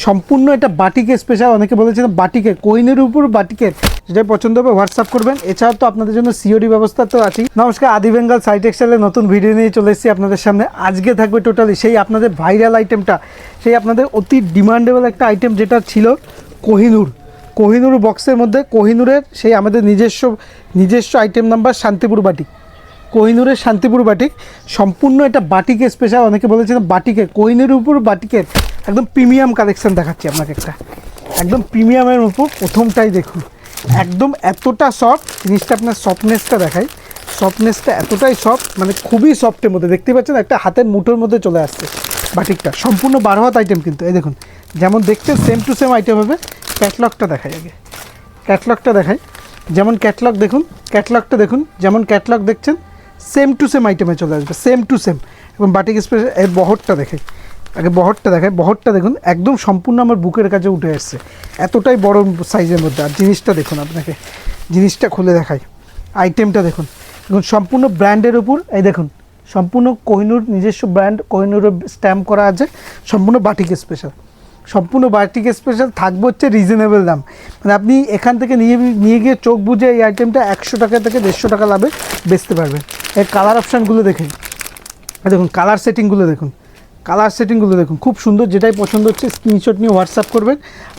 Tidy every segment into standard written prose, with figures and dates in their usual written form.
সম্পূর্ণ এটা বাটিকের স্পেশাল। অনেকে বলেছেন বাটিকের কোহিনুরের উপর বাটিকের, যেটা পছন্দ হবে হোয়াটসঅ্যাপ করবেন। এছাড়াও তো আপনাদের জন্য সিওডি ব্যবস্থা তো আছেই। নমস্কার, আদি বেঙ্গল সাই টেক্সটাইলের নতুন ভিডিও নিয়ে চলে এসেছি আপনাদের সামনে। আজকে থাকবে টোটালি সেই আপনাদের ভাইরাল আইটেমটা, সেই আপনাদের অতি ডিমান্ডেবল একটা আইটেম যেটা ছিল কোহিনুর বক্সের মধ্যে কোহিনুরের সেই আমাদের নিজস্ব আইটেম নাম্বার শান্তিপুর বাটিক, কোহিনুরের শান্তিপুর বাটিক। সম্পূর্ণ এটা বাটিকের স্পেশাল। অনেকে বলেছেন বাটিকের কোহিনুরের উপর বাটিকের একদম প্রিমিয়াম কালেকশন দেখাচ্ছি আপনাকে। একটা একদম প্রিমিয়ামের উপর প্রথমটাই দেখুন, একদম এতটা সফট জিনিসটা। আপনার সফটনেসটা দেখাই, সফটনেসটা এতটাই সফট, মানে খুবই সফটের মধ্যে দেখতে পাচ্ছেন, একটা হাতের মুঠোর মধ্যে চলে আসছে বাটিকটা। সম্পূর্ণ 12 হাত আইটেম কিন্তু। এই দেখুন যেমন দেখছেন সেম টু সেম আইটেম হবে। ক্যাটলগটা দেখাই আগে, ক্যাটলগটা দেখাই। যেমন ক্যাটলগ দেখুন, ক্যাটলগটা দেখুন, যেমন ক্যাটলগ দেখছেন সেম টু সেম আইটেমে চলে আসবে, সেম টু সেম। এবং বাটিক স্পেশাল এর বহরটা দেখাই আগে, বহরটা দেখায়। বহরটা দেখুন একদম সম্পূর্ণ আমার বুকের কাছে উঠে আসছে, এতটাই বড় সাইজের মধ্যে। আর জিনিসটা দেখুন, আপনাকে জিনিসটা খুলে দেখাই, আইটেমটা দেখুন। দেখুন সম্পূর্ণ ব্র্যান্ডের উপর, এই দেখুন সম্পূর্ণ কোহিনুর নিজস্ব ব্র্যান্ড, কোহিনুরের স্ট্যাম্প করা আছে। সম্পূর্ণ বাটিক স্পেশাল, সম্পূর্ণ বাটিক স্পেশাল। থাকবে হচ্ছে রিজনেবল দাম, মানে আপনি এখান থেকে নিয়ে গিয়ে চোখ বুঝে এই আইটেমটা 100 টাকা থেকে 150 টাকা লাভে বেচতে পারবেন। এর কালার অপশানগুলো দেখেন, দেখুন কালার সেটিংগুলো দেখুন, কালার সেটিংগুলো দেখুন খুব সুন্দর। যেটাই পছন্দ হচ্ছে স্ক্রিনশট নিয়ে হোয়াটসঅ্যাপ করবেন।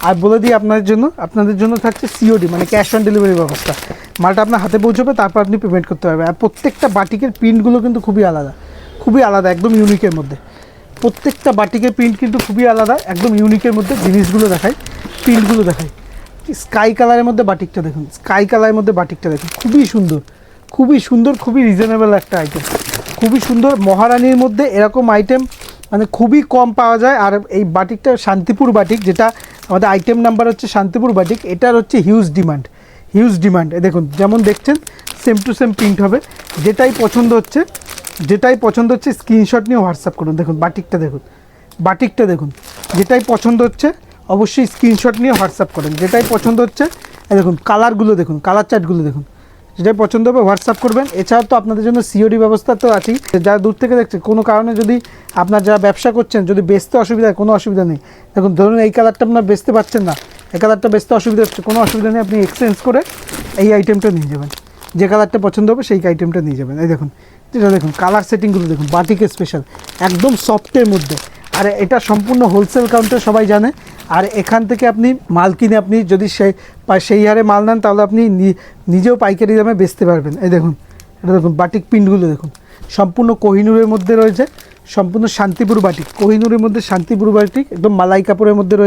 আর বলে দিই আপনাদের জন্য থাকছে সিওডি, মানে ক্যাশ অন ডেলিভারি ব্যবস্থা। মালটা আপনার হাতে পৌঁছবে, তারপর আপনি পেমেন্ট করতে পারবেন। আর প্রত্যেকটা বাটিকের প্রিন্টগুলো কিন্তু খুবই আলাদা, খুবই আলাদা, একদম ইউনিকের মধ্যে। প্রত্যেকটা বাটিকের প্রিন্ট কিন্তু খুবই আলাদা, একদম ইউনিকের মধ্যে। জিনিসগুলো দেখাই, প্রিন্টগুলো দেখাই। স্কাই কালারের মধ্যে বাটিকটা দেখুন, স্কাই কালারের মধ্যে বাটিকটা দেখুন, খুবই সুন্দর, খুবই সুন্দর, খুবই রিজনেবল একটা আইটেম, খুবই সুন্দর। মহারানীর মধ্যে এরকম আইটেম মানে খুবই কম পাওয়া যায়। আর এই বাটিকটা শান্তিপুর বাটিক, যেটা আমাদের আইটেম নাম্বার হচ্ছে শান্তিপুর বাটিক, এটার হচ্ছে হিউজ ডিমান্ড, হিউজ ডিমান্ড। দেখুন যেমন দেখছেন সেম টু সেম প্রিন্ট হবে। যেটাই পছন্দ হচ্ছে স্ক্রিনশট নিয়ে হোয়াটসঅ্যাপ করুন। দেখুন বাটিকটা দেখুন, বাটিকটা দেখুন, যেটাই পছন্দ হচ্ছে অবশ্যই স্ক্রিনশট নিয়ে হোয়াটসঅ্যাপ করেন। যেটাই পছন্দ হচ্ছে দেখুন, কালারগুলো দেখুন, কালার চার্টগুলো দেখুন, যেটাই পছন্দ হবে হোয়াটসঅ্যাপ করবেন। এছাড়াও তো আপনাদের জন্য সিওডি ব্যবস্থা তো আছেই। যারা দূর থেকে দেখছে, কোনো কারণে যদি আপনার যারা ব্যবসা করছেন, যদি বেচতে অসুবিধা হয়, কোনো অসুবিধা নেই। দেখুন ধরুন এই কালারটা আপনার বেচতে পারছেন না, এই কালারটা বেচতে অসুবিধা হচ্ছে, কোনো অসুবিধা নেই। আপনি এক্সচেঞ্জ করে এই আইটেমটা নিয়ে যাবেন, যে কালারটা পছন্দ হবে সেই আইটেমটা নিয়ে যাবেন। এই দেখুন, যেটা দেখুন কালার সেটিংগুলো দেখুন, বাটিকের স্পেশাল, একদম সফটের মধ্যে। আর এটা সম্পূর্ণ হোলসেল কাউন্টার, সবাই জানে। আর এখান থেকে আপনি মাল কিনে আপনি যদি সেই হারে মাল নেন, তাহলে আপনি নিজেও পাইকারি দামে বেচতে পারবেন। এই দেখুন, এটা দেখুন বাটিক প্রিন্টগুলো দেখুন, সম্পূর্ণ কোহিনুরের মধ্যে রয়েছে, সম্পূর্ণ শান্তিপুর বাটিক, কোহিনুরের মধ্যে শান্তিপুর বাটিক, একদম মালাই কাপড়ের মধ্যে রয়েছে।